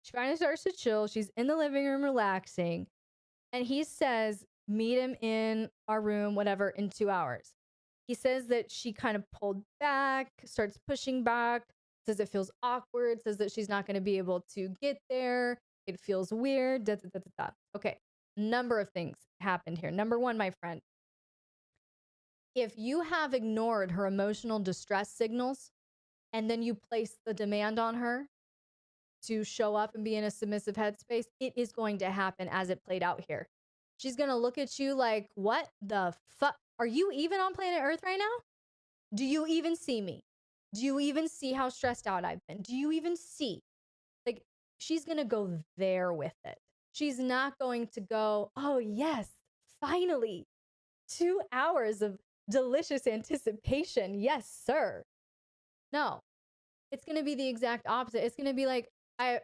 She finally starts to chill. She's in the living room relaxing. And he says, meet him in our room, whatever, in 2 hours. He says that she kind of pulled back, starts pushing back, says it feels awkward, says that she's not going to be able to get there. It feels weird. Da, da, da, da, da. Okay. Number of things happened here. Number one, my friend, if you have ignored her emotional distress signals and then you place the demand on her to show up and be in a submissive headspace, it is going to happen as it played out here. She's going to look at you like, what the fuck? Are you even on planet Earth right now? Do you even see me? Do you even see how stressed out I've been? Do you even see? Like, she's going to go there with it. She's not going to go, oh, yes, finally, 2 hours of delicious anticipation. Yes, sir. No, it's going to be the exact opposite. It's going to be like, I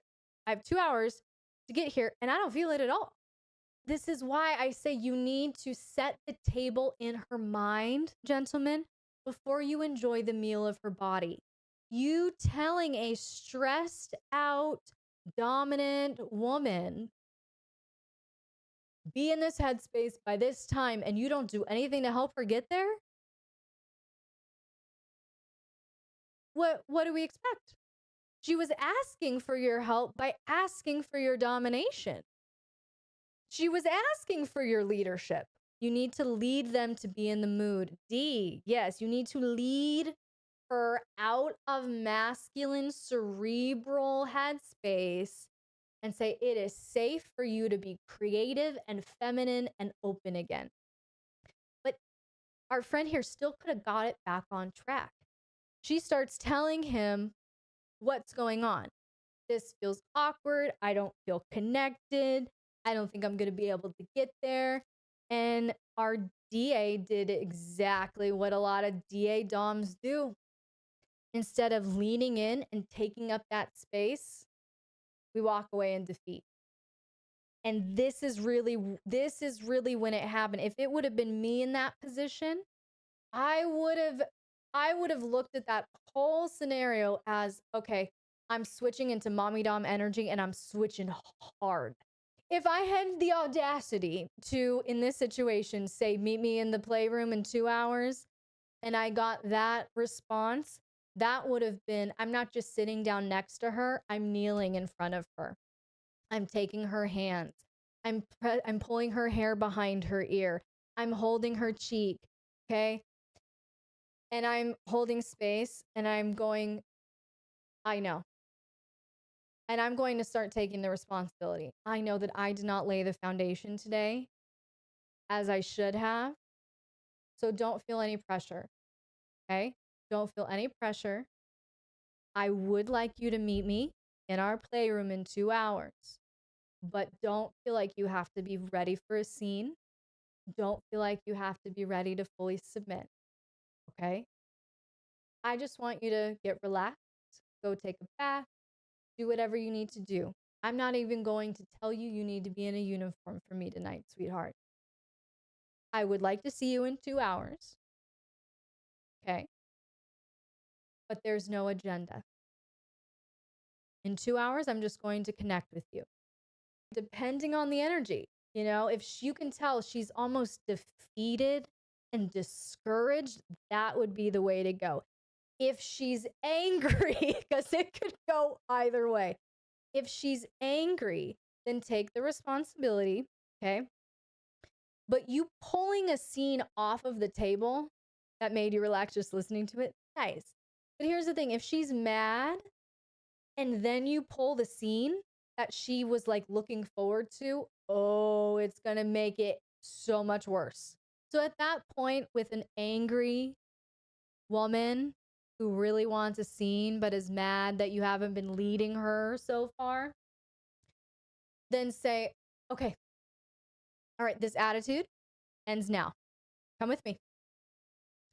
have 2 hours to get here and I don't feel it at all. This is why I say you need to set the table in her mind, gentlemen, before you enjoy the meal of her body. You telling a stressed out, dominant woman, be in this headspace by this time, and you don't do anything to help her get there? What do we expect? She was asking for your help by asking for your domination. She was asking for your leadership. You need to lead them to be in the mood. D, yes, you need to lead her out of masculine cerebral headspace and say it is safe for you to be creative and feminine and open again. But our friend here still could have got it back on track. She starts telling him what's going on. This feels awkward. I don't feel connected. I don't think I'm going to be able to get there. And our DA did exactly what a lot of DA DOMs do. Instead of leaning in and taking up that space, we walk away in defeat. And this is really when it happened. If it would have been me in that position, I would have looked at that whole scenario as, okay, I'm switching into mommy dom energy and I'm switching hard. If I had the audacity to, in this situation, say, meet me in the playroom in 2 hours, and I got that response, that would have been, I'm not just sitting down next to her, I'm kneeling in front of her. I'm taking her hands. I'm pulling her hair behind her ear. I'm holding her cheek, okay? And I'm holding space and I'm going, I know. And I'm going to start taking the responsibility. I know that I did not lay the foundation today as I should have. So don't feel any pressure, okay? Don't feel any pressure. I would like you to meet me in our playroom in 2 hours, but don't feel like you have to be ready for a scene. Don't feel like you have to be ready to fully submit, okay? I just want you to get relaxed, go take a bath, do whatever you need to do. I'm not even going to tell you you need to be in a uniform for me tonight, sweetheart. I would like to see you in 2 hours, okay? But there's no agenda. In 2 hours, I'm just going to connect with you. Depending on the energy, if you can tell she's almost defeated and discouraged, that would be the way to go. If she's angry, because it could go either way. If she's angry, then take the responsibility, okay? But you pulling a scene off of the table that made you relax just listening to it, nice. But here's the thing, if she's mad and then you pull the scene that she was like looking forward to, oh, it's going to make it so much worse. So at that point, with an angry woman who really wants a scene but is mad that you haven't been leading her so far, then say, okay, all right, this attitude ends now. Come with me.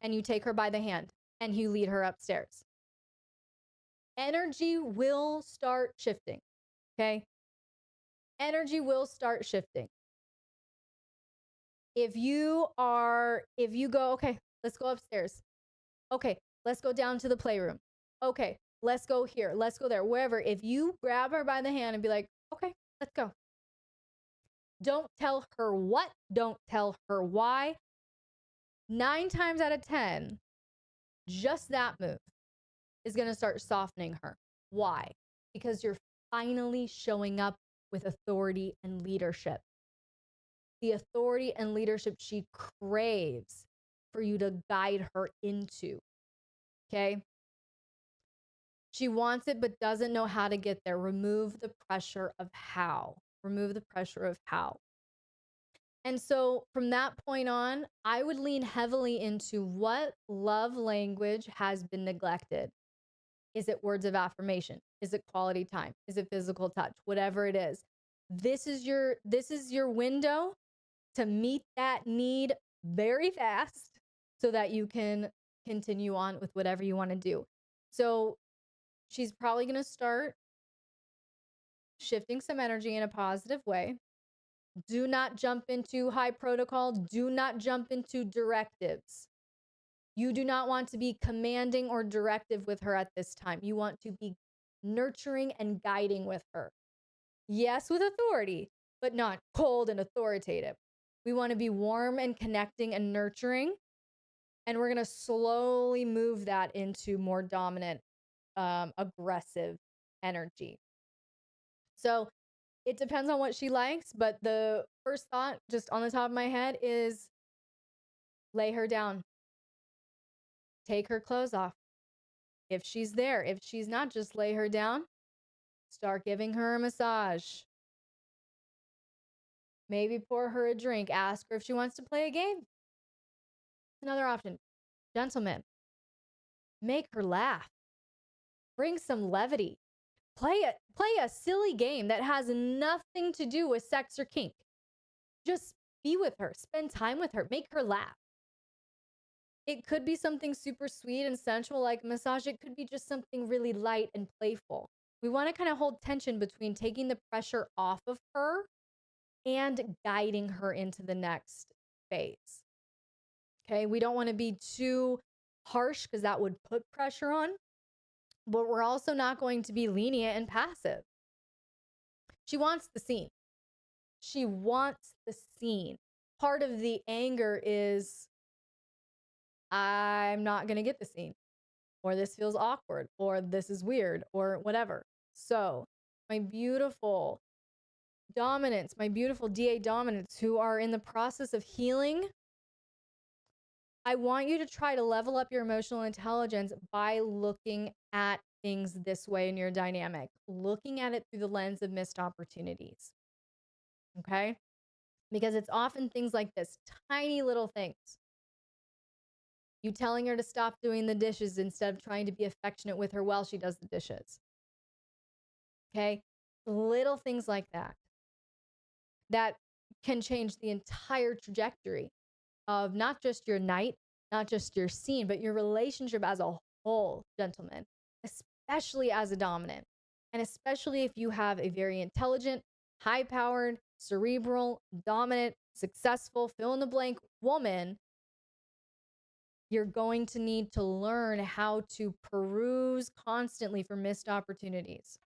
And you take her by the hand and you lead her upstairs. Energy will start shifting, okay? Energy will start shifting. If you go, okay, let's go upstairs. Okay, let's go down to the playroom. Okay, let's go here, let's go there, wherever. If you grab her by the hand and be like, okay, let's go. Don't tell her what, don't tell her why. 9 times out of 10, just that move is going to start softening her. Why? Because you're finally showing up with authority and leadership. The authority and leadership she craves for you to guide her into. Okay? She wants it, but doesn't know how to get there. Remove the pressure of how. Remove the pressure of how. And so from that point on, I would lean heavily into what love language has been neglected. Is it words of affirmation? Is it quality time? Is it physical touch? Whatever it is. This is your window to meet that need very fast so that you can continue on with whatever you want to do. So she's probably going to start shifting some energy in a positive way. Do not jump into high protocol. Do not jump into directives. You do not want to be commanding or directive with her at this time. You want to be nurturing and guiding with her. Yes, with authority, but not cold and authoritative. We want to be warm and connecting and nurturing. And we're going to slowly move that into more dominant, aggressive energy. So it depends on what she likes, but the first thought just on the top of my head is lay her down. Take her clothes off. If she's there, if she's not, just lay her down. Start giving her a massage. Maybe pour her a drink. Ask her if she wants to play a game. Another option. Gentlemen, make her laugh. Bring some levity. Play a silly game that has nothing to do with sex or kink. Just be with her. Spend time with her. Make her laugh. It could be something super sweet and sensual like massage. It could be just something really light and playful. We want to kind of hold tension between taking the pressure off of her and guiding her into the next phase. Okay, we don't want to be too harsh because that would put pressure on, but we're also not going to be lenient and passive. She wants the scene. She wants the scene. Part of the anger is, I'm not going to get the scene, or this feels awkward, or this is weird, or whatever. So my beautiful dominants, my beautiful DA dominants who are in the process of healing, I want you to try to level up your emotional intelligence by looking at things this way in your dynamic, looking at it through the lens of missed opportunities. Okay? Because it's often things like this, tiny little things. You telling her to stop doing the dishes instead of trying to be affectionate with her while she does the dishes. Okay? Little things like that can change the entire trajectory of not just your night, not just your scene, but your relationship as a whole, gentlemen, especially as a dominant. And especially if you have a very intelligent, high-powered, cerebral, dominant, successful, fill-in-the-blank woman, you're going to need to learn how to peruse constantly for missed opportunities.